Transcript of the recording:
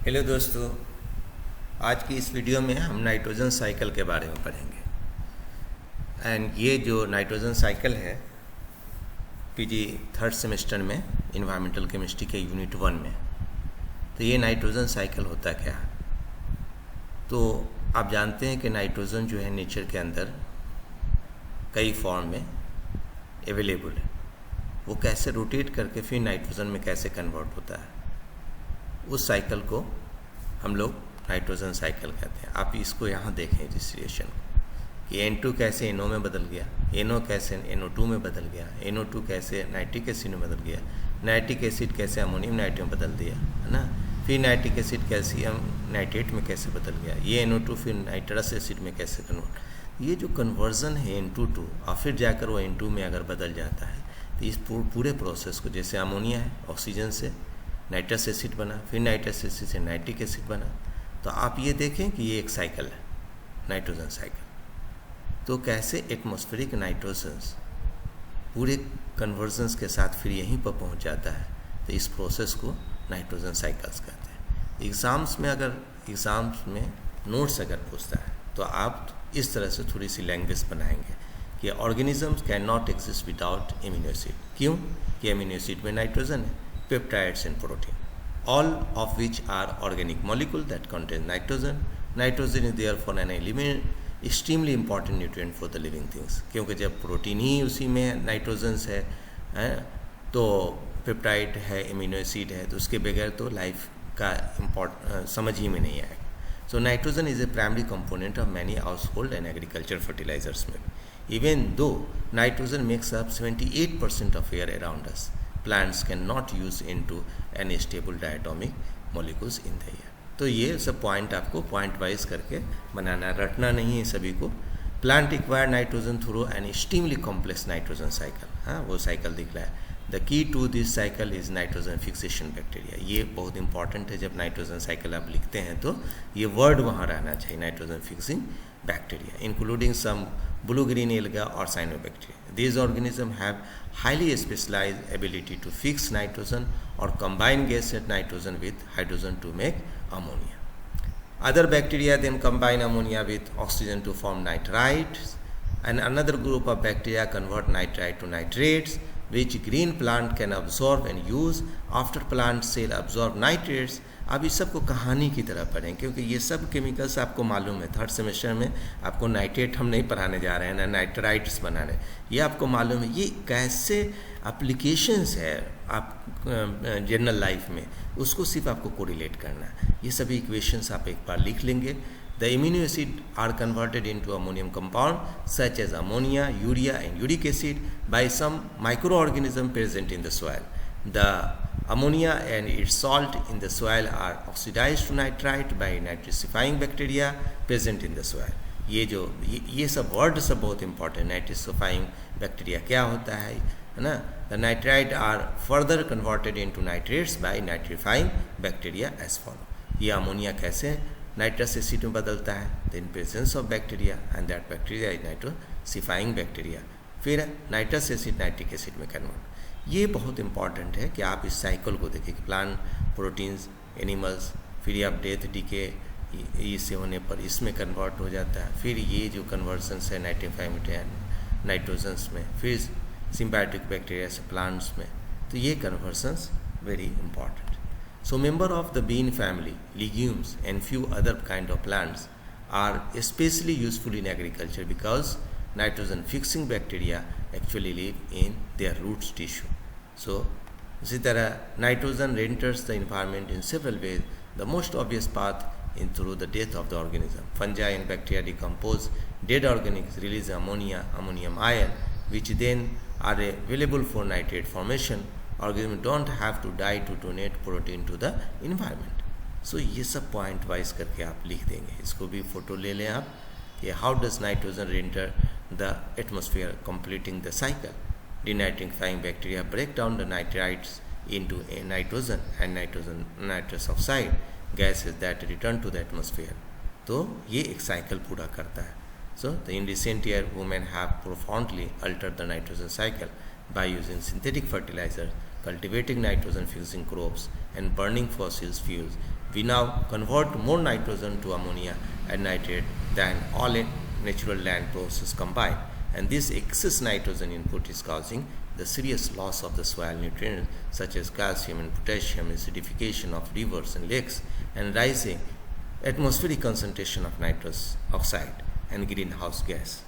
Hello दोस्तों, आज की इस वीडियो में हम नाइट्रोजन साइकिल के बारे में पढ़ेंगे। एंड ये जो नाइट्रोजन साइकिल है पीजी थर्ड सेमेस्टर में इन्वायरमेंटल केमिस्ट्री के यूनिट 1 में, तो ये नाइट्रोजन साइकिल होता क्या है। तो आप जानते हैं कि नाइट्रोजन जो है नेचर के अंदर कई फॉर्म में अवेलेबल है। वो कैसे रोटेट करके फिर नाइट्रोजन में कैसे कन्वर्ट होता है, उस साइकिल को हम लोग नाइट्रोजन साइकिल कहते हैं। आप इसको यहाँ देखें डिस्टिलेशन कि N2 कैसे NO में बदल गया, NO कैसे NO2 में बदल गया, NO2 कैसे नाइट्रिक एसिड में बदल गया, नाइट्रिक एसिड कैसे अमोनियम नाइट्रेट में बदल दिया, है ना। फिर नाइट्रिक एसिड कैल्शियम नाइट्रेट में कैसे बदल गया, ये NO2 फिर नाइट्रस एसिड में कैसे कन्वर्ट। ये जो कन्वर्जन है N2 टू और फिर जाकर वो N2 में अगर बदल जाता है तो इस पूरे प्रोसेस को, जैसे अमोनिया है ऑक्सीजन से नाइट्रस एसिड बना, फिर नाइट्रस एसिड से नाइट्रिक एसिड बना, तो आप ये देखें कि ये एक साइकिल है, नाइट्रोजन साइकिल। तो कैसे एटमॉस्फेरिक नाइट्रोजन्स पूरे कन्वर्जन्स के साथ फिर यहीं पर पहुंच जाता है, तो इस प्रोसेस को नाइट्रोजन साइकिल्स कहते हैं। एग्ज़ाम्स में नोट्स अगर पूछता है तो आप इस तरह से थोड़ी सी लैंग्वेज बनाएंगे कि organisms can not exist without amino acid. क्यों? कि एमिनो एसिड में नाइट्रोजन है, peptides and protein, all of which are organic molecule that contain nitrogen. Nitrogen is therefore an element extremely important nutrient for the living things, क्योंकि जब protein ही उसी में nitrogen है तो पेप्टाइड है, एमिनो एसिड है, तो उसके बगैर तो लाइफ का समझ ही में नहीं आएगा। So nitrogen is a primary component of many household and agriculture fertilisers में। Even though nitrogen makes up 78% of air around us, plants cannot use into any stable diatomic molecules in the air। तो ये सब point आपको point wise करके बनाना, रटना नहीं है सभी को। Plant require nitrogen through an extremely complex nitrogen cycle, हाँ वो साइकिल दिख रहा है। The key to this cycle is nitrogen fixation bacteria. ये बहुत इंपॉर्टेंट है, जब नाइट्रोजन साइकिल आप लिखते हैं तो ये वर्ड वहाँ रहना चाहिए, nitrogen fixing bacteria, including some blue green alga or cyanobacteria. These organisms have highly specialized ability to fix nitrogen or combine gaseous nitrogen with hydrogen to make ammonia. Other bacteria then combine ammonia with oxygen to form nitrites, and another group of bacteria convert nitrite to nitrates, which green plant can absorb and use after plant cell absorb nitrates। अब इस सब को कहानी की तरह पढ़ें, क्योंकि ये सब केमिकल्स आपको मालूम है। थर्ड सेमेस्टर में आपको नाइट्रेट हम नहीं पढ़ाने जा रहे हैं, ना नाइट्राइट्स बनाने, ये आपको मालूम है। ये कैसे एप्लीकेशंस है आप जनरल लाइफ में, उसको सिर्फ आपको कोरिलेट करना है। ये सभी इक्वेशंस आप एक बार लिख लेंगे। The amino acid are converted into ammonium compound such as ammonia, urea and uric acid by some microorganism present in the soil. The ammonia and its salt in the soil are oxidized to nitrite by nitrifying bacteria present in the soil। ये सब word सब बहुत important. Nitrifying bacteria क्या होता है ना। The nitrite are further converted into nitrates by nitrifying bacteria as follow. ये ammonia कैसे नाइट्रस एसिड में बदलता है, the in presence of bacteria and that bacteria is nitrosifying bacteria, फिर नाइट्रस एसिड नाइट्रिक एसिड में कन्वर्ट। ये बहुत important है कि आप इस साइकिल को देखें कि प्लांट, प्रोटीन्स, एनिमल्स, फिर आप डेथ डीके इससे होने पर इसमें कन्वर्ट हो जाता है। फिर ये जो कन्वर्जन्स है नाइट्रिफाइड नाइट्रोजन्स में, फिर सिम्बायोटिक बैक्टीरिया से प्लांट्स में, तो ये convergence very important. So member of the bean family, legumes and few other kind of plants are especially useful in agriculture because nitrogen fixing bacteria actually live in their roots tissue. So इसी तरह nitrogen enters the environment in several ways. The most obvious path is through the death of the organism. Fungi and bacteria decompose dead organisms, release ammonia, ammonium ion, which then are available for nitrate formation. Organisms don't have to die to donate protein to the environment. So ये सब point wise करके आप लिख देंगे। इसको भी photo ले लें आप कि how does nitrogen enter the atmosphere completing the cycle. Denitrifying bacteria break down the nitrites into a nitrogen and nitrous oxide gases that return to the atmosphere। तो ये एक साइकिल पूरा करता है। So in recent years women have profoundly altered the nitrogen cycle by using synthetic fertilizers, cultivating nitrogen fixing crops and burning fossil fuels we now convert more nitrogen to ammonia and nitrate than all natural land processes combined, and this excess nitrogen input is causing the serious loss of the soil nutrients such as calcium and potassium, acidification of rivers and lakes, and rising atmospheric concentration of nitrous oxide and greenhouse gas.